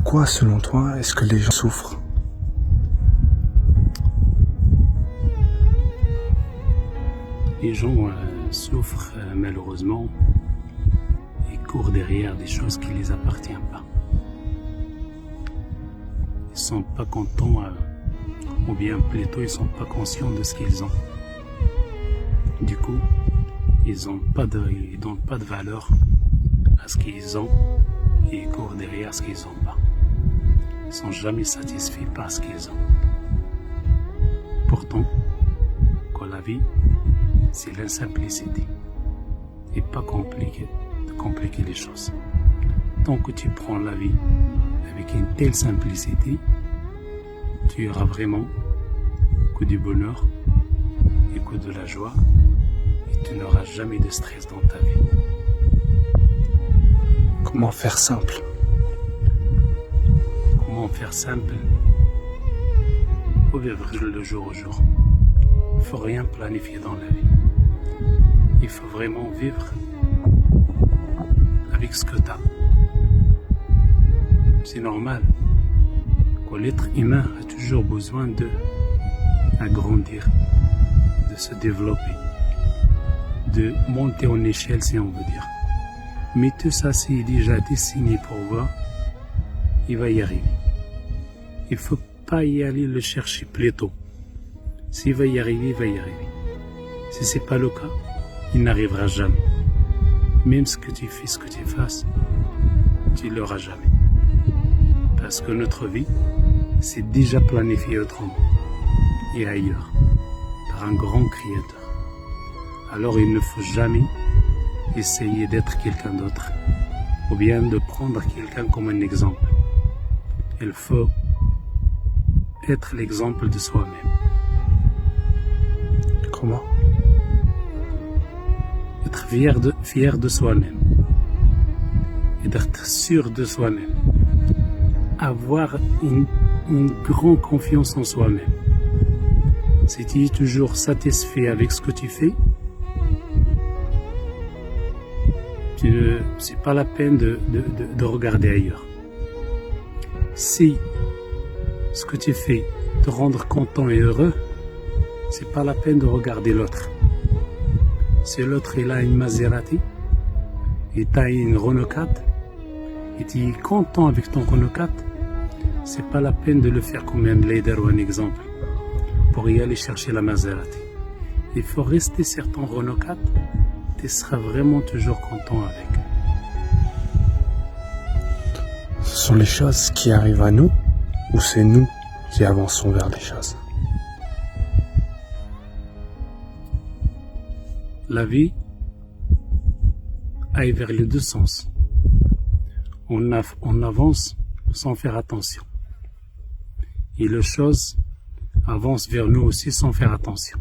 Pourquoi, selon toi, est-ce que les gens souffrent? Les gens souffrent malheureusement et courent derrière des choses qui ne les appartiennent pas. Ils ne sont pas contents, ou bien plutôt ils ne sont pas conscients de ce qu'ils ont. Du coup, ils donnent pas de valeur à ce qu'ils ont et ils courent derrière ce qu'ils n'ont pas. Ils ne sont jamais satisfaits par ce qu'ils ont. Pourtant, quand la vie, c'est l'insimplicité et pas de compliquer les choses. Tant que tu prends la vie avec une telle simplicité, tu auras vraiment que du bonheur et que de la joie et tu n'auras jamais de stress dans ta vie. Comment faire simple? Comment faire simple? Faut vivre le jour au jour. Il ne faut rien planifier dans la vie. Il faut vraiment vivre avec ce que tu as. C'est normal que l'être humain a toujours besoin de grandir, de se développer, de monter en échelle si on veut dire. Mais tout ça c'est déjà dessiné pour voir, il va y arriver. Il ne faut pas y aller le chercher plus tôt. S'il va y arriver, il va y arriver. Si ce n'est pas le cas, il n'arrivera jamais. Même ce que tu fais, ce que tu fasses, tu ne l'auras jamais. Parce que notre vie, c'est déjà planifié autrement et ailleurs, par un grand créateur. Alors il ne faut jamais essayer d'être quelqu'un d'autre, ou bien de prendre quelqu'un comme un exemple. Il faut être l'exemple de soi-même. Comment? Être fier de soi-même et d'être sûr de soi-même. Avoir une grande confiance en soi-même. Si tu es toujours satisfait avec ce que tu fais, c'est pas la peine de regarder ailleurs. Si ce que tu fais te rendre content et heureux, c'est pas la peine de regarder l'autre. Si l'autre il a une Maserati et tu as une Renault 4 et tu es content avec ton Renault 4, c'est pas la peine de le faire comme un leader ou un exemple pour y aller chercher la Maserati. Il faut rester sur ton Renault 4, tu seras vraiment toujours content avec. Ce sont les choses qui arrivent à nous ou c'est nous qui avançons vers les choses? La vie aille vers les deux sens. On avance sans faire attention. Et les choses avancent vers nous aussi sans faire attention.